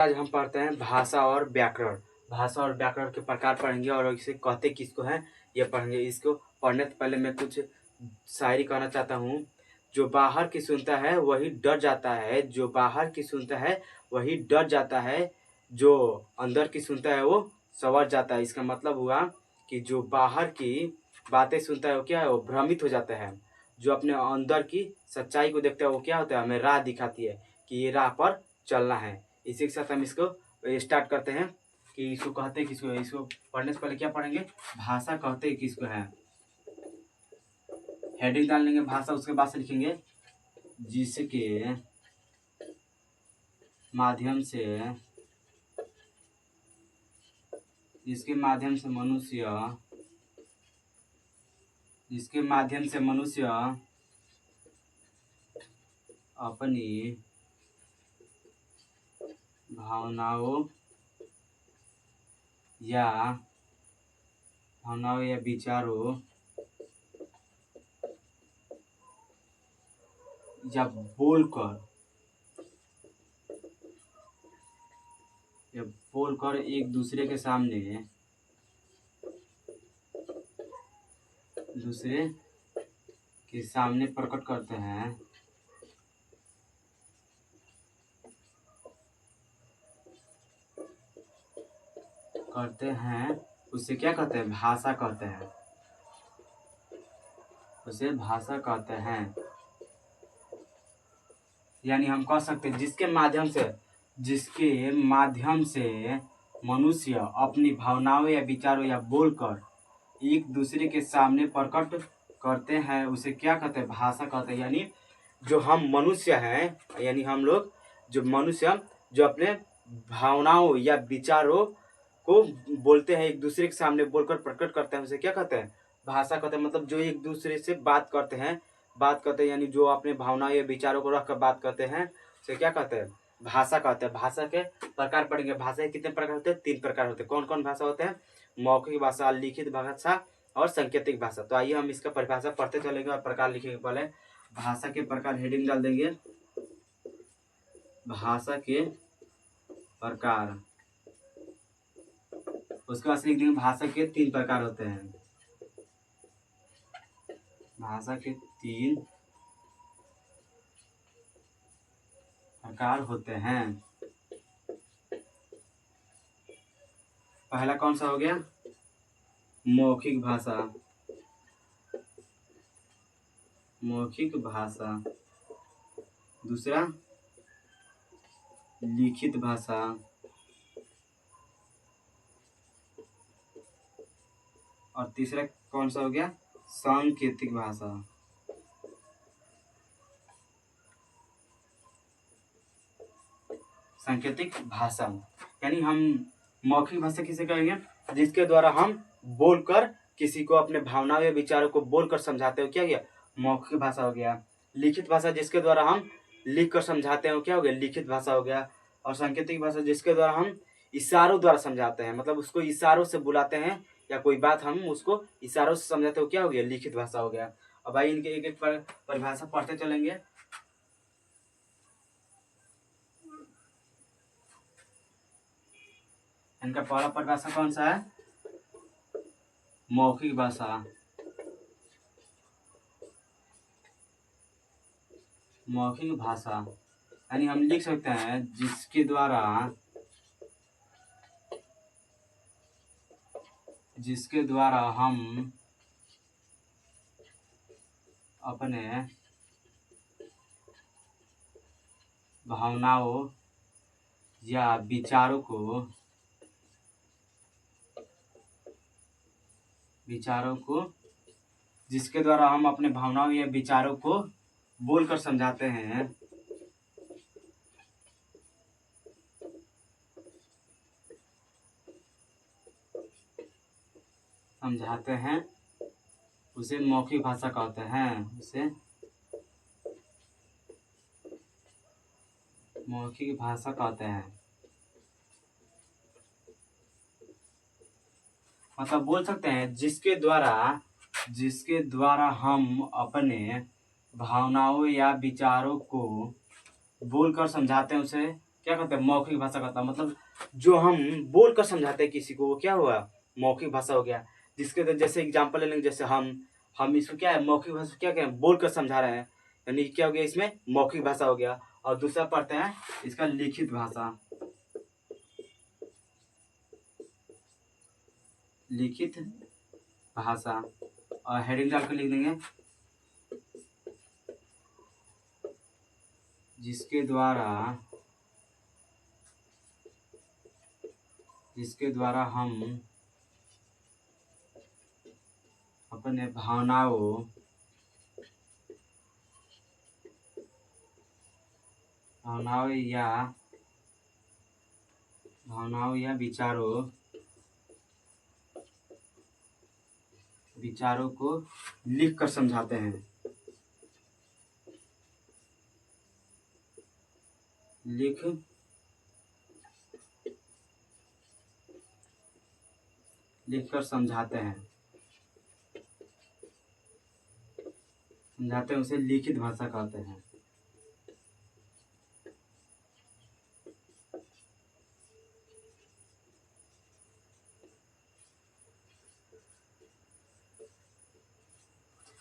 आज हम पढ़ते हैं भाषा और व्याकरण। भाषा और व्याकरण के प्रकार पढ़ेंगे और इसे कहते किसको हैं ये पढ़ेंगे। इसको पढ़ने से पहले मैं कुछ शायरी कहना चाहता हूँ। जो बाहर की सुनता है वही डर जाता है, जो बाहर की सुनता है वही डर जाता है, जो अंदर की सुनता है वो संवर जाता है। इसका मतलब हुआ कि जो बाहर की बातें सुनता है वो क्या है, वो भ्रमित हो जाता है। जो अपने अंदर की सच्चाई को देखता है वो क्या होता है, हमें राह दिखाती है कि ये राह पर चलना है। इसी के साथ हम इसको स्टार्ट करते हैं कि इसको कहते हैं किसको। इसको पढ़ने से पहले क्या पढ़ेंगे, भाषा कहते हैं किसको है। हेडिंग डाल लेंगे भाषा, उसके बाद से लिखेंगे जिसके माध्यम से मनुष्य अपनी भावनाओं या विचारों या बोलकर एक दूसरे के सामने प्रकट करते हैं उसे क्या कहते हैं, भाषा कहते हैं। उसे भाषा कहते हैं। यानी हम कह सकते हैं जिसके माध्यम से मनुष्य अपनी भावनाओं या विचारों या बोलकर एक दूसरे के सामने प्रकट करते हैं उसे क्या कहते हैं, भाषा कहते हैं। यानी जो हम मनुष्य हैं, यानी हम लोग जो मनुष्य जो अपने भावनाओं या विचारों को बोलते हैं, एक दूसरे के सामने बोलकर प्रकट करते हैं, उसे क्या कहते हैं, भाषा कहते हैं। मतलब जो एक दूसरे से बात करते हैं यानी जो अपने भावनाओं या विचारों को रखकर बात करते हैं उसे क्या कहते हैं, भाषा कहते हैं। भाषा के प्रकार पढ़ेंगे। भाषा के कितने प्रकार होते हैं, 3 प्रकार होते हैं। कौन कौन भाषा होते हैं, मौखिक भाषा, लिखित भाषा और सांकेतिक भाषा। तो आइए हम इसका परिभाषा पढ़ते चलेंगे और प्रकार लिखेंगे। पहले भाषा के प्रकार हेडिंग डाल देंगे, भाषा के प्रकार। उसके बाद लिख देंगे भाषा के 3 प्रकार होते हैं। भाषा के 3 प्रकार होते हैं। पहला कौन सा हो गया, मौखिक भाषा। दूसरा लिखित भाषा। और तीसरा कौन सा हो गया, सांकेतिक भाषा। सांकेतिक भाषा यानी हम मौखिक भाषा किसे कहेंगे, जिसके द्वारा हम बोलकर किसी को अपने भावनाओं या विचारों को बोलकर समझाते हो, क्या गया, मौखिक भाषा हो गया। लिखित भाषा जिसके द्वारा हम लिख कर समझाते हो, क्या हो गया, लिखित भाषा हो गया। और सांकेतिक भाषा जिसके द्वारा हम इशारों द्वारा समझाते हैं, मतलब उसको इशारों से बुलाते हैं या कोई बात हम उसको इशारों से समझाते हो, क्या हो गया, लिखित भाषा हो गया। अब भाई इनके एक एक परिभाषा पढ़ते चलेंगे। इनका पहला परिभाषा कौन सा है, मौखिक भाषा। मौखिक भाषा यानी हम लिख सकते हैं जिसके द्वारा हम अपने भावनाओं या विचारों को जिसके द्वारा हम अपने भावनाओं या विचारों को बोलकर समझाते हैं उसे मौखिक भाषा कहते हैं। उसे मौखिक भाषा कहते हैं। मतलब बोल सकते हैं जिसके द्वारा हम अपने भावनाओं या विचारों को बोलकर समझाते हैं उसे क्या कहते हैं, मौखिक भाषा कहता है। मतलब जो हम बोल कर समझाते हैं किसी को, वो क्या हुआ, मौखिक भाषा हो गया। जिसके जैसे एग्जाम्पल ले लेंगे, जैसे हम इसको क्या है, मौखिक भाषा क्या कहें, बोल कर समझा रहे हैं, यानी क्या हो गया, इसमें मौखिक भाषा हो गया। और दूसरा पढ़ते हैं इसका लिखित भाषा। लिखित भाषा, और हेडिंग डाल कर लिख देंगे, जिसके द्वारा हम अपने भावनाओं या विचारों को लिख कर समझाते हैं। लिख कर समझाते हैं, उसे लिखित भाषा कहते हैं।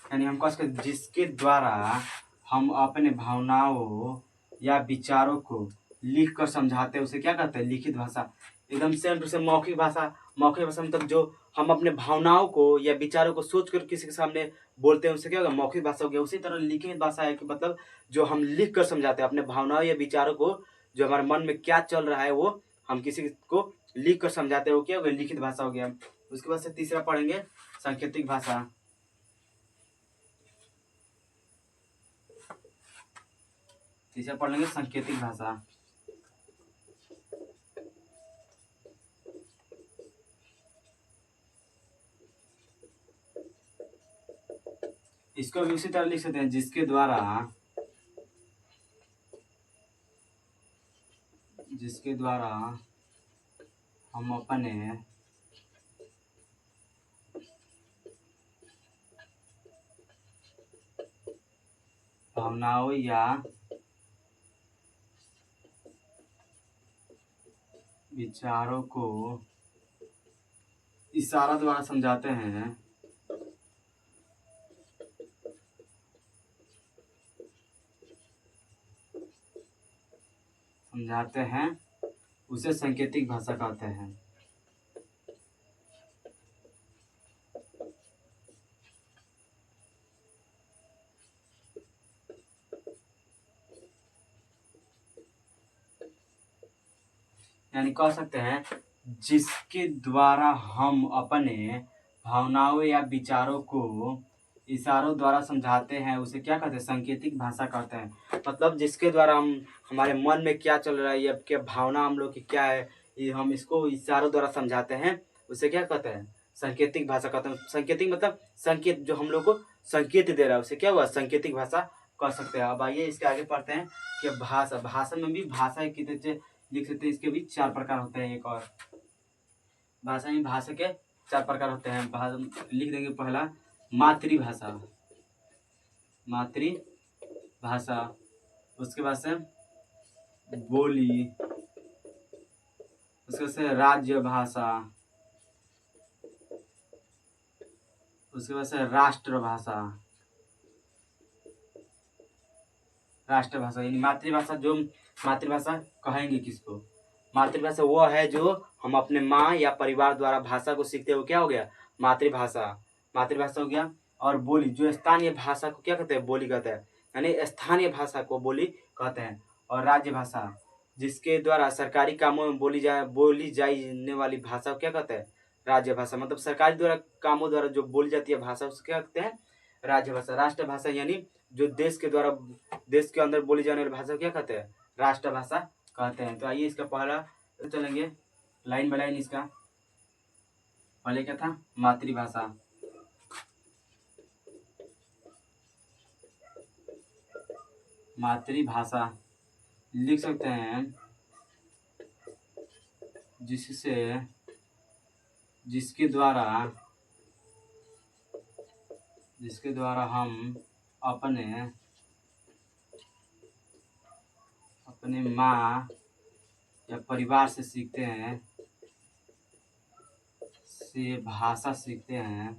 यानी हम कह सकते, जिसके द्वारा हम अपने भावनाओं या विचारों को लिख कर समझाते हैं, उसे क्या कहते हैं, लिखित भाषा। एकदम सेम टू सेम मौखिक भाषा। मौखिक भाषा मतलब जो हम अपने भावनाओं को या विचारों को सोच कर किसी के सामने बोलते हैं, उसे क्या होगा, मौखिक भाषा हो गया। उसी तरह लिखित भाषा है कि मतलब जो हम लिख कर समझाते हैं अपने भावनाओं या विचारों को, जो हमारे मन में क्या चल रहा है वो हम किसी को लिख कर समझाते हैं, वो क्या हो गया, लिखित भाषा हो गया। उसके बाद से तीसरा पढ़ेंगे सांकेतिक भाषा। तीसरा पढ़ लेंगे सांकेतिक भाषा। इसको भी उसी तरह लिख सकते हैं, जिसके द्वारा हम अपने भावनाओं या विचारों को इशारा द्वारा समझाते हैं, उसे सांकेतिक भाषा कहते हैं। यानी कह सकते हैं, जिसके द्वारा हम अपने भावनाओं या विचारों को इशारों द्वारा समझाते हैं, उसे क्या कहते हैं, सांकेतिक भाषा कहते हैं। मतलब जिसके द्वारा हम हमारे मन में क्या चल रहा है या क्या भावना हम लोग की क्या है, ये हम इसको इशारों द्वारा समझाते हैं, उसे क्या कहते हैं, सांकेतिक भाषा कहते हैं। सांकेतिक मतलब संकेत, जो हम लोग को संकेत दे रहा है, उसे क्या हुआ, सांकेतिक भाषा कह सकते हैं। अब आइए इसके आगे पढ़ते हैं कि भाषा में भी भाषा कितने लिख सकते हैं। इसके भी 4 प्रकार होते हैं। एक और भाषा के 4 प्रकार होते हैं। लिख देंगे पहला मातृभाषा। उसके बाद से बोली, उसके बाद से राज्य भाषा, उसके बाद से राष्ट्रभाषा। यानी मातृभाषा कहेंगे किसको, मातृभाषा वो है जो हम अपने माँ या परिवार द्वारा भाषा को सीखते हो, क्या हो गया, मातृभाषा हो गया। और बोली, जो स्थानीय भाषा को क्या कहते हैं, बोली कहते हैं, यानी स्थानीय भाषा को बोली कहते हैं। और राज्य भाषा, जिसके द्वारा सरकारी कामों में बोली जाने वाली भाषा को क्या कहते हैं, राज्य भाषा। मतलब सरकारी द्वारा कामों द्वारा जो बोली जाती है भाषा, उसको क्या कहते हैं, राज्य भाषा। राष्ट्रभाषा यानी जो देश के अंदर बोली जाने वाली भाषा को क्या कहते हैं, राष्ट्रभाषा कहते हैं। तो आइए इसका पहला चलेंगे लाइन बाय लाइन। इसका पहले क्या था, मातृभाषा। लिख सकते हैं, जिसके द्वारा हम अपने माँ या परिवार से सीखते हैं, से भाषा सीखते हैं,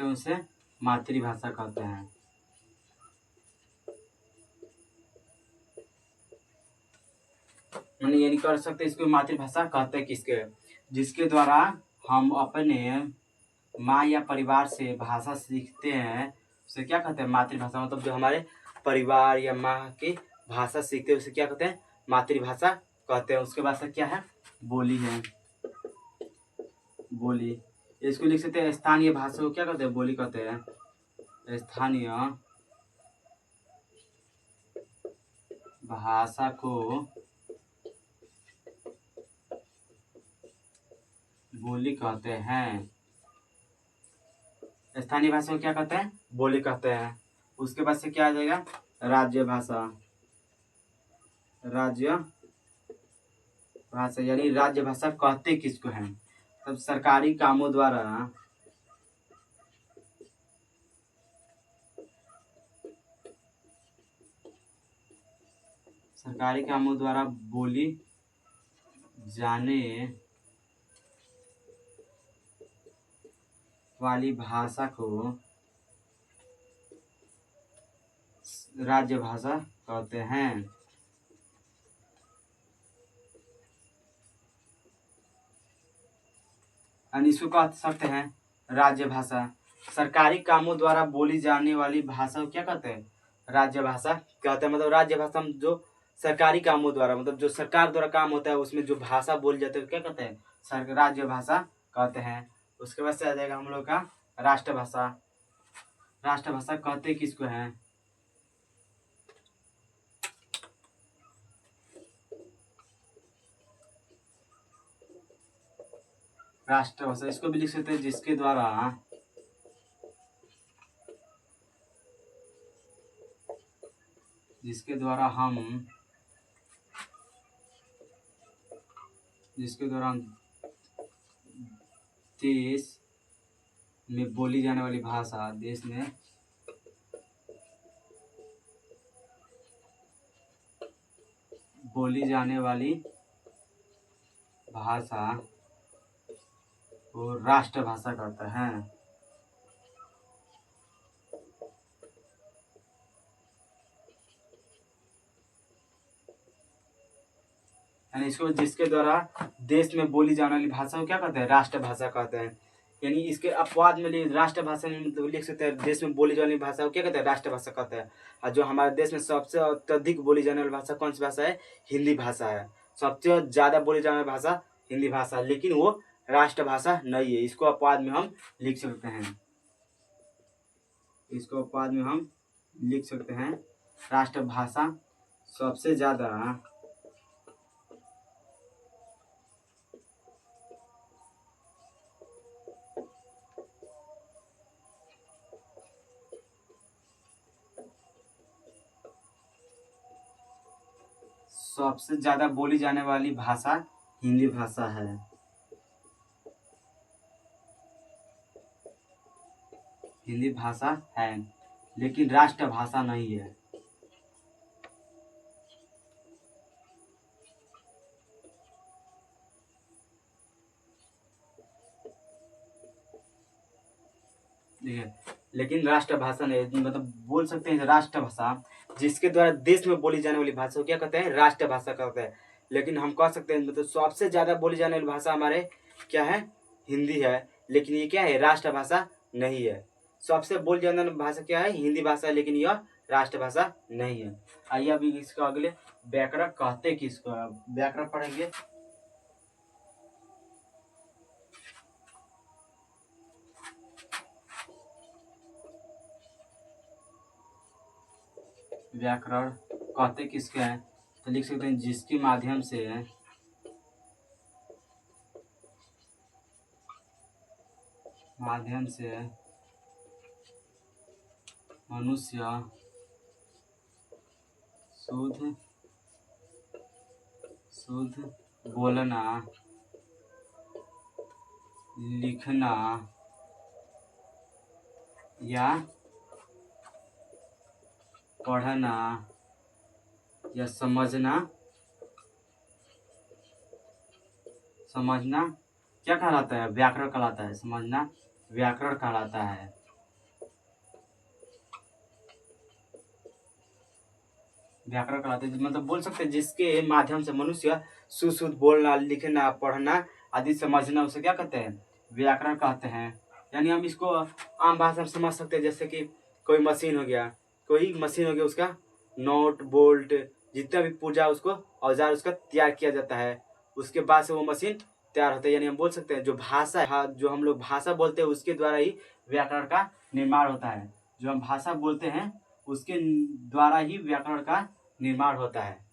उसे मातृभाषा कहते हैं। मैंने ये नहीं कर सकते, इसको मातृभाषा कहते हैं किसके, जिसके द्वारा हम अपने माँ या परिवार से भाषा सीखते हैं, उसे क्या कहते हैं, मातृभाषा। मतलब जो हमारे परिवार या माँ की भाषा सीखते हैं उसे क्या कहते हैं, मातृभाषा कहते हैं। उसके बाद से क्या है, बोली है, बोली। इसको लिख सकते हैं स्थानीय भाषा को क्या कहते हैं, बोली कहते हैं। स्थानीय भाषा को बोली कहते हैं। स्थानीय भाषा को क्या कहते हैं, बोली कहते हैं। उसके बाद से क्या आ जाएगा, राज्य भाषा। राज्य भाषा यानी राज्य भाषा कहते किसको हैं, तब सरकारी कामों द्वारा बोली जाने वाली भाषा को राज्य भाषा कहते हैं। यानी इसको कह सकते हैं राज्य भाषा। सरकारी कामों द्वारा बोली जाने वाली भाषा को क्या कहते हैं, राज्य भाषा कहते हैं। मतलब राज्य भाषा हम जो सरकारी कामों द्वारा, मतलब जो सरकार द्वारा काम होता है उसमें जो भाषा बोली जाती है क्या कहते हैं, राज्य भाषा कहते हैं। उसके बाद से आ जाएगा हम लोग का राष्ट्रभाषा। राष्ट्रभाषा कहते किसको हैं, राष्ट्रभाषा। इसको भी लिख सकते हैं जिसके द्वारा हम देश में बोली जाने वाली भाषा, देश में बोली जाने वाली भाषा को राष्ट्रभाषा कहते हैं। यानी इसको जिसके द्वारा देश में बोली जाने वाली भाषा को क्या कहते हैं, राष्ट्रभाषा कहते हैं। यानी इसके अपवाद में राष्ट्रभाषा में मतलब लिख सकते हैं देश में बोली जाने वाली भाषा को क्या कहते हैं, राष्ट्रभाषा कहते हैं। और जो हमारे देश में सबसे अत्यधिक बोली जाने वाली भाषा कौन सी भाषा है, हिंदी भाषा है। सबसे ज्यादा बोली जाने वाली भाषा हिंदी भाषा, लेकिन वो राष्ट्रभाषा नहीं है। इसको अपवाद में हम लिख सकते हैं, इसको अपवाद में हम लिख सकते हैं राष्ट्रभाषा सबसे ज्यादा बोली जाने वाली भाषा हिंदी भाषा है। हिंदी भाषा है लेकिन राष्ट्रभाषा नहीं है। देखिए, लेकिन राष्ट्रभाषा नहीं, मतलब बोल सकते हैं राष्ट्रभाषा जिसके द्वारा देश में बोली जाने वाली भाषा को क्या कहते हैं, राष्ट्रभाषा कहते हैं। लेकिन हम कह सकते हैं मतलब सबसे ज्यादा बोली जाने वाली भाषा हमारे क्या है, हिंदी है, लेकिन ये क्या है, राष्ट्रभाषा नहीं है। सबसे बोली जाने वाली भाषा क्या है, हिंदी भाषा, लेकिन यह राष्ट्रभाषा नहीं है। आइए अभी इसका अगले व्याकरण कहते किसको, व्याकरण पढ़ेंगे। व्याकरण कहते किसके हैं, तो लिख सकते हैं जिसके माध्यम से मनुष्य शुद्ध बोलना लिखना या पढ़ना या समझना क्या कहलाता है? व्याकरण कहलाता है। समझना व्याकरण कहलाता है। व्याकरण कहलाते हैं मतलब बोल सकते हैं जिसके माध्यम से मनुष्य शुद्ध बोलना, लिखना, पढ़ना आदि समझना, उसे क्या कहते हैं? व्याकरण कहते हैं। यानी हम इसको आम भाषा में समझ सकते हैं, जैसे कि कोई मशीन हो गया, उसका नोट बोल्ट जितना भी पुर्जा उसको औजार उसका तैयार किया जाता है, उसके बाद से वो मशीन तैयार होता है। यानी हम बोल सकते हैं जो भाषा है, जो हम लोग भाषा बोलते हैं उसके द्वारा ही व्याकरण का निर्माण होता है। जो हम भाषा बोलते हैं उसके द्वारा ही व्याकरण का निर्माण होता है।